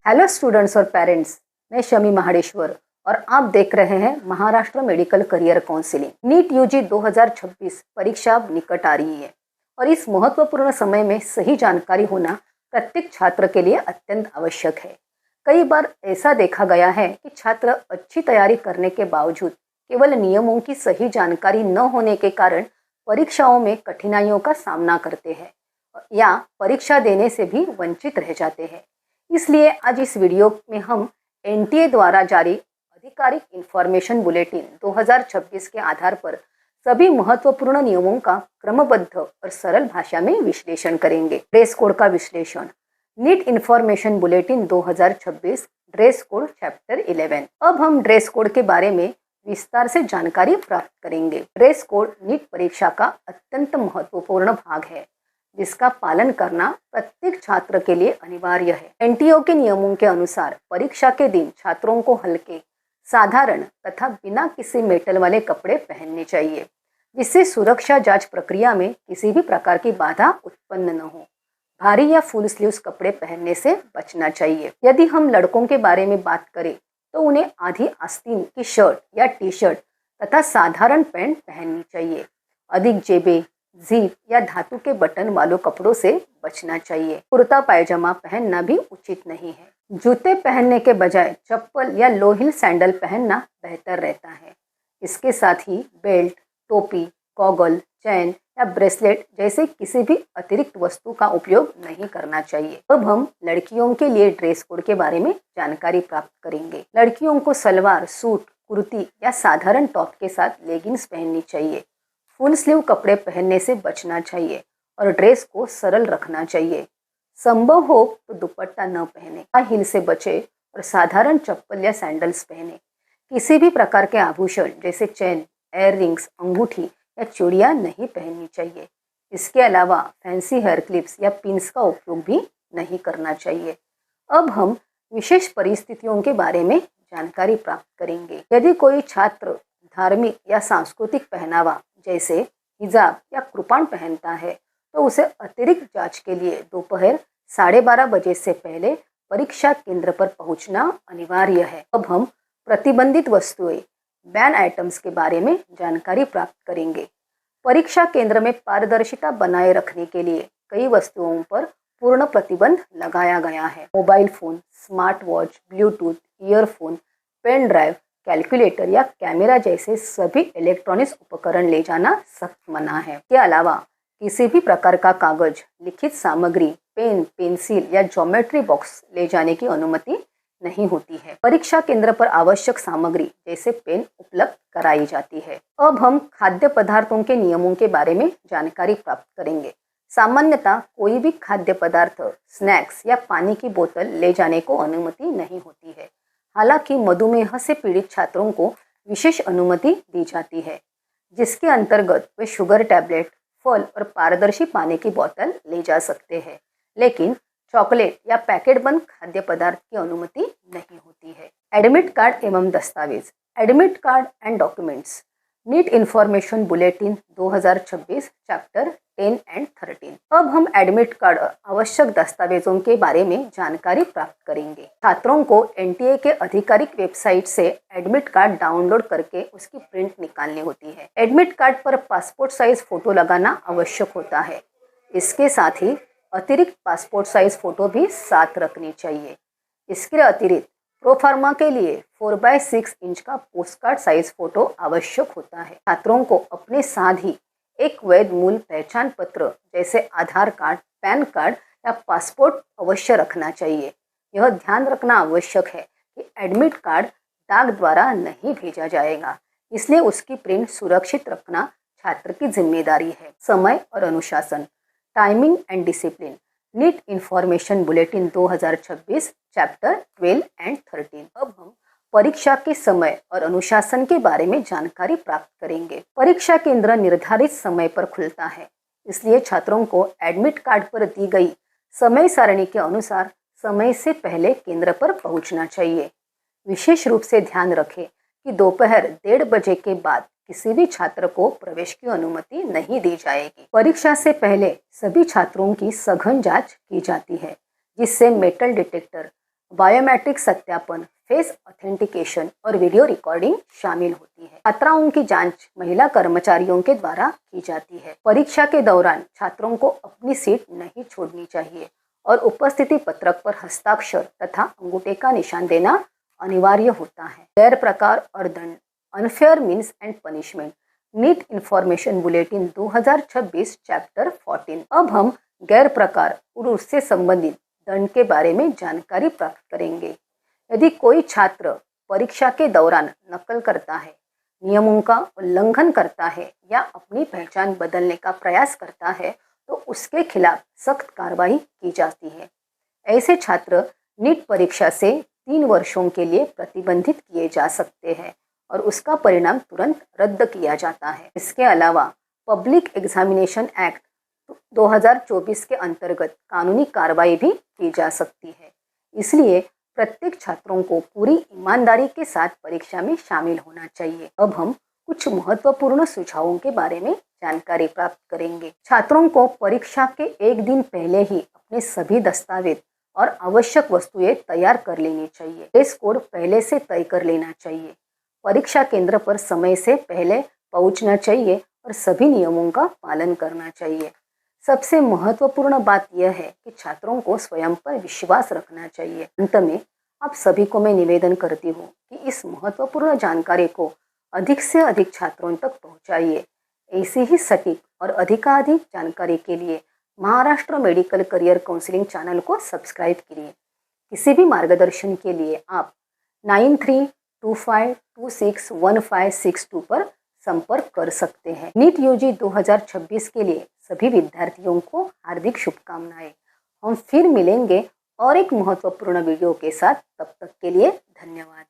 Hello students और parents, मैं शमी महाडेश्वर और आप देख रहे हैं Maharashtra medical career counselling. NEET UG 2026 परीक्षा निकट आ रही है और इस महत्वपूर्ण समय में सही जानकारी होना प्रत्येक छात्र के लिए अत्यंत आवश्यक है। कई बार ऐसा देखा गया है कि छात्र अच्छी तैयारी करने के बावजूद केवल नियमों की सही जानकारी न होने के कारण परीक्षाओं में कठिनाइयों का सामना करते हैं या परीक्षा देने से भी वंचित रह जाते हैं। इसलिए आज इस वीडियो में हम एनटीए द्वारा जारी आधिकारिक इंफॉर्मेशन बुलेटिन 2026 के आधार पर सभी महत्वपूर्ण नियमों का क्रमबद्ध और सरल भाषा में विश्लेषण करेंगे। ड्रेस कोड का विश्लेषण। NEET information bulletin 2026 dress code chapter 11। अब हम ड्रेस कोड के बारे में विस्तार से जानकारी प्राप्त करेंगे। ड्रेस कोड नीट परीक्षा का अत्यंत महत्वपूर्ण भाग है जिसका पालन करना प्रत्येक छात्र के लिए अनिवार्य है। एनटीओ के नियमों के अनुसार परीक्षा के दिन छात्रों को हल्के, साधारण तथा बिना किसी मेटल वाले कपड़े पहनने चाहिए जिससे सुरक्षा जांच प्रक्रिया में किसी भी प्रकार की बाधा उत्पन्न न हो। भारी या फुल स्लीव्स कपड़े पहनने से बचना चाहिए। यदि हम लड़कों के बारे में बात करें तो उन्हें आधी आस्तीन की शर्ट या टी शर्ट तथा साधारण पैंट पहननी चाहिए। अधिक जेबें, जीप या धातु के बटन वालों कपड़ों से बचना चाहिए। कुर्ता पायजामा पहनना भी उचित नहीं है। जूते पहनने के बजाय चप्पल या लो हील सैंडल पहनना बेहतर रहता है। इसके साथ ही बेल्ट, टोपी, गॉगल, चैन या ब्रेसलेट जैसे किसी भी अतिरिक्त वस्तु का उपयोग नहीं करना चाहिए। अब हम लड़कियों के लिए ड्रेस कोड के बारे में जानकारी प्राप्त करेंगे। लड़कियों को सलवार सूट, कुर्ती या साधारण टॉप के साथ लेगिंग्स पहननी चाहिए। फुल स्लीव कपड़े पहनने से बचना चाहिए और ड्रेस को सरल रखना चाहिए। संभव हो तो दुपट्टा न पहने। हाई हील से बचे और साधारण चप्पल या सैंडल्स पहने। किसी भी प्रकार के आभूषण जैसे चेन, एयर रिंग्स, अंगूठी या चूड़ियां नहीं पहननी चाहिए। इसके अलावा फैंसी हेयर क्लिप्स या पिन्स का उपयोग भी नहीं करना चाहिए। अब हम विशेष परिस्थितियों के बारे में जानकारी प्राप्त करेंगे। यदि कोई छात्र धार्मिक या सांस्कृतिक पहनावा जैसे हिजाब या कृपाण पहनता है तो उसे अतिरिक्त जांच के लिए दोपहर 12:30 बजे से पहले परीक्षा केंद्र पर पहुंचना अनिवार्य है। अब हम प्रतिबंधित वस्तुएं, बैन आइटम्स के बारे में जानकारी प्राप्त करेंगे। परीक्षा केंद्र में पारदर्शिता बनाए रखने के लिए कई वस्तुओं पर पूर्ण प्रतिबंध लगाया गया है। Mobile phone, smart watch, Bluetooth, earphone, pen drive, calculator या कैमरा जैसे सभी इलेक्ट्रॉनिक्स उपकरण ले जाना सख्त मना है। के अलावा किसी भी प्रकार का कागज, लिखित सामग्री, पेन, पेंसिल या ज्योमेट्री बॉक्स ले जाने की अनुमति नहीं होती है। परीक्षा केंद्र पर आवश्यक सामग्री जैसे पेन उपलब्ध कराई जाती है। अब हम खाद्य पदार्थों के नियमों के बारे में जानकारी प्राप्त करेंगे। सामान्यतः कोई भी खाद्य पदार्थ, स्नैक्स या पानी की बोतल ले जाने को अनुमति नहीं होती है। हालांकि मधुमेह से पीड़ित छात्रों को विशेष अनुमति दी जाती है जिसके अंतर्गत वे शुगर टैबलेट, फल और पारदर्शी पानी की बोतल ले जा सकते हैं, लेकिन चॉकलेट या पैकेट बंद खाद्य पदार्थ की अनुमति नहीं होती है। एडमिट कार्ड एवं दस्तावेज। Admit card and documents. NEET information bulletin 2026 chapter 10 and 13। अब हम एडमिट कार्ड और आवश्यक दस्तावेजों के बारे में जानकारी प्राप्त करेंगे। छात्रों को एनटीए के आधिकारिक वेबसाइट से एडमिट कार्ड डाउनलोड करके उसकी प्रिंट निकालनी होती है। एडमिट कार्ड पर पासपोर्ट साइज फोटो लगाना आवश्यक होता है। इसके साथ ही अतिरिक्त पासपोर्ट साइज फोटो भी साथ रखनी चाहिए। इसके अतिरिक्त प्रोफार्मा के लिए 4x6 इंच का पोस्टकार्ड साइज फोटो आवश्यक होता है। छात्रों को अपने साथ ही एक वैध मूल पहचान पत्र जैसे आधार कार्ड, पैन कार्ड या पासपोर्ट अवश्य रखना चाहिए। यह ध्यान रखना आवश्यक है कि एडमिट कार्ड डाक द्वारा नहीं भेजा जाएगा, इसलिए उसकी प्रिंट सुरक्षित रखना छात्र की जिम्मेदारी है। समय और अनुशासन। Timing and discipline. NEET information bulletin 2026 chapter 12 and 13। अब हम परीक्षा के समय और अनुशासन के बारे में जानकारी प्राप्त करेंगे। परीक्षा केंद्र निर्धारित समय पर खुलता है, इसलिए छात्रों को एडमिट कार्ड पर दी गई समय सारणी के अनुसार समय से पहले केंद्र पर पहुंचना चाहिए। विशेष रूप से ध्यान रखें कि दोपहर 1:30 बजे के बाद किसी भी छात्र को प्रवेश की अनुमति नहीं दी जाएगी। परीक्षा से पहले सभी छात्रों की सघन जांच की जाती है जिससे मेटल डिटेक्टर, बायोमेट्रिक सत्यापन, फेस ऑथेंटिकेशन और वीडियो रिकॉर्डिंग शामिल होती है। छात्राओं की जांच महिला कर्मचारियों के द्वारा की जाती है। परीक्षा के दौरान छात्रों को अपनी सीट नहीं छोड़नी चाहिए और उपस्थिति पत्रक पर हस्ताक्षर तथा अंगूठे का निशान देना अनिवार्य होता है। गैर प्रकार और दंड, unfair means and punishment, NEET information bulletin 2026 chapter 14। अब हम गैर प्रकार और उससे संबंधित दंड के बारे में जानकारी प्राप्त करेंगे। यदि कोई छात्र परीक्षा के दौरान नकल करता है, नियमों का उल्लंघन करता है या अपनी पहचान बदलने का प्रयास करता है तो उसके खिलाफ सख्त कार्रवाई की जाती है। ऐसे छात्र नीट परीक्षा से 3 वर्षों के लिए प्रतिबंधित किए जा सकते हैं और उसका परिणाम तुरंत रद्द किया जाता है। इसके अलावा पब्लिक एग्जामिनेशन एक्ट 2024 के अंतर्गत कानूनी कार्रवाई भी की जा सकती है। इसलिए प्रत्येक छात्रों को पूरी ईमानदारी के साथ परीक्षा में शामिल होना चाहिए। अब हम कुछ महत्वपूर्ण सुझावों के बारे में जानकारी प्राप्त करेंगे। छात्रों को परीक्षा के एक दिन पहले ही अपने सभी दस्तावेज और आवश्यक वस्तुएं तैयार कर लेनी चाहिए। ड्रेस कोड पहले से तय कर लेना चाहिए। परीक्षा केंद्र पर समय से पहले पहुंचना चाहिए और सभी नियमों का पालन करना चाहिए। सबसे महत्वपूर्ण बात यह है कि छात्रों को स्वयं पर विश्वास रखना चाहिए। अंत में आप सभी को मैं निवेदन करती हूँ कि इस महत्वपूर्ण जानकारी को अधिक से अधिक छात्रों तक पहुँचाइए। ऐसी ही सटीक और अधिकाधिक जानकारी के लिए Maharashtra medical career counselling channel को सब्सक्राइब करिए। किसी भी मार्गदर्शन के लिए आप 9325261562 पर संपर्क कर सकते हैं। नीट यूजी 2026 के लिए सभी विद्यार्थियों को हार्दिक शुभकामनाएं। हम फिर मिलेंगे और एक महत्वपूर्ण वीडियो के साथ। तब तक के लिए धन्यवाद।